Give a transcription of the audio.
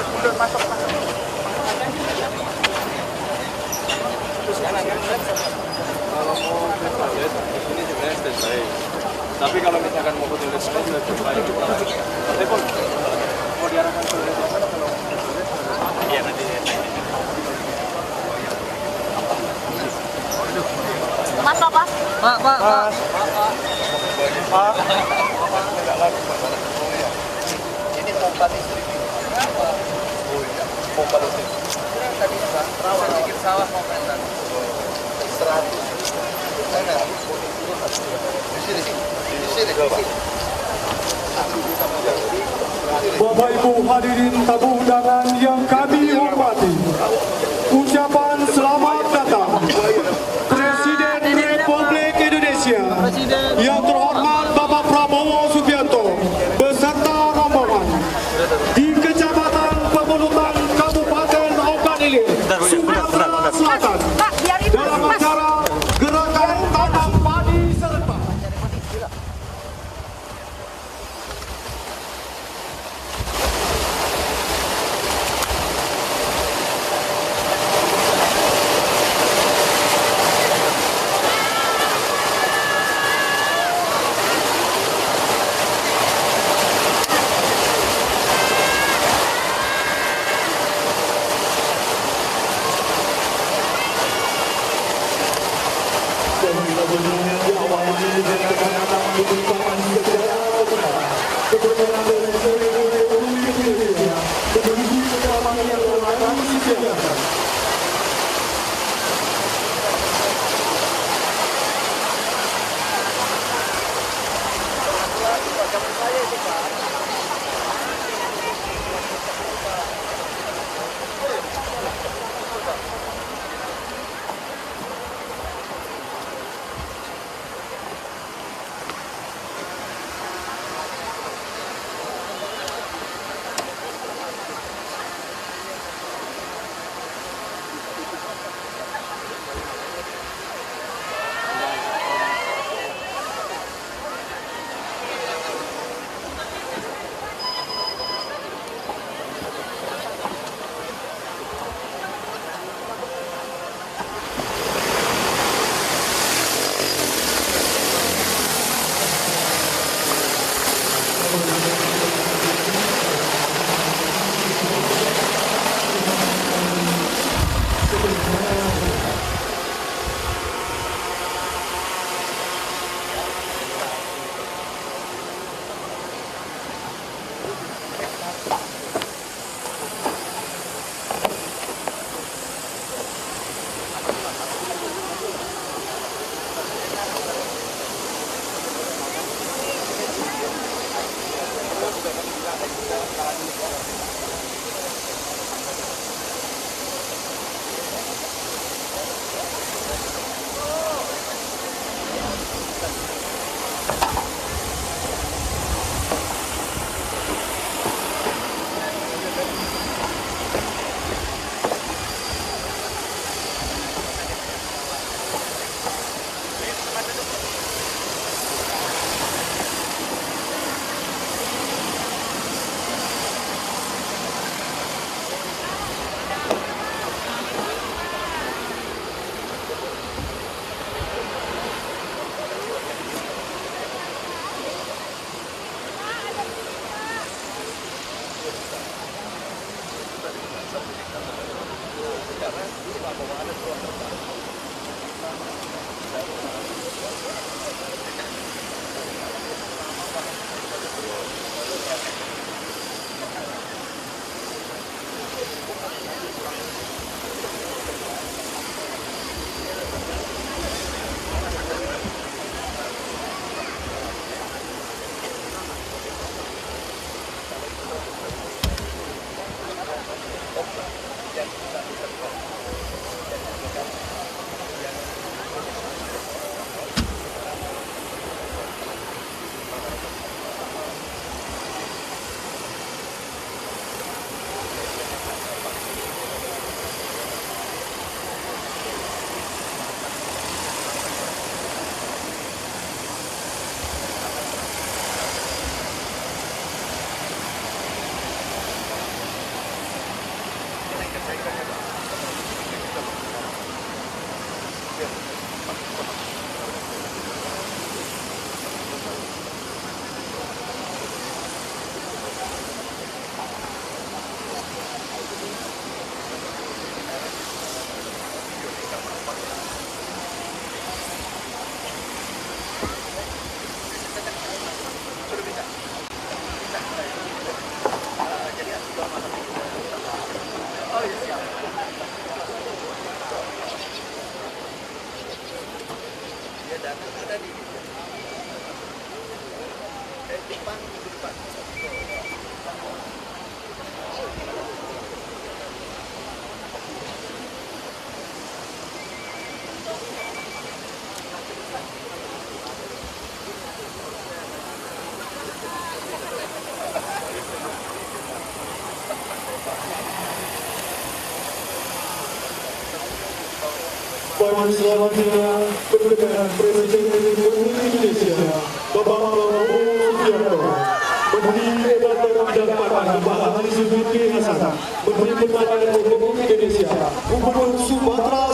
mundur, masuk. Kalau mau toilet, ini sebenarnya standby. Tapi kalau misalkan mau ke toilet juga standby. Tapi pun mau diarahkan ke toilet mana kalau mau ke toilet? Iya nanti. Mas, Pak. Pak. Ini pompa listrik. Pompa listrik. Tadi Pak, rawa sedikit sawah mau pentas. 100. Sana. Di sini. Bapak Ibu hadirin tamu undangan yang kami hormati, ucapan selamat datang Presiden Republik Indonesia yang terhormat Bapak Prabowo Subianto beserta rombongan di Kecamatan Pemulutan Kabupaten Ogan Ilir, Sumatera Selatan dalam acara gerakan tanam padi serentak. Pada selanjutnya, Perdana Presiden Republik Indonesia, Bapak Prabowo Subianto, Menteri Kelautan dan Perikanan Bapak Zulkifli Hasan, Menteri Pertanian Republik Indonesia, Gubernur Sumatera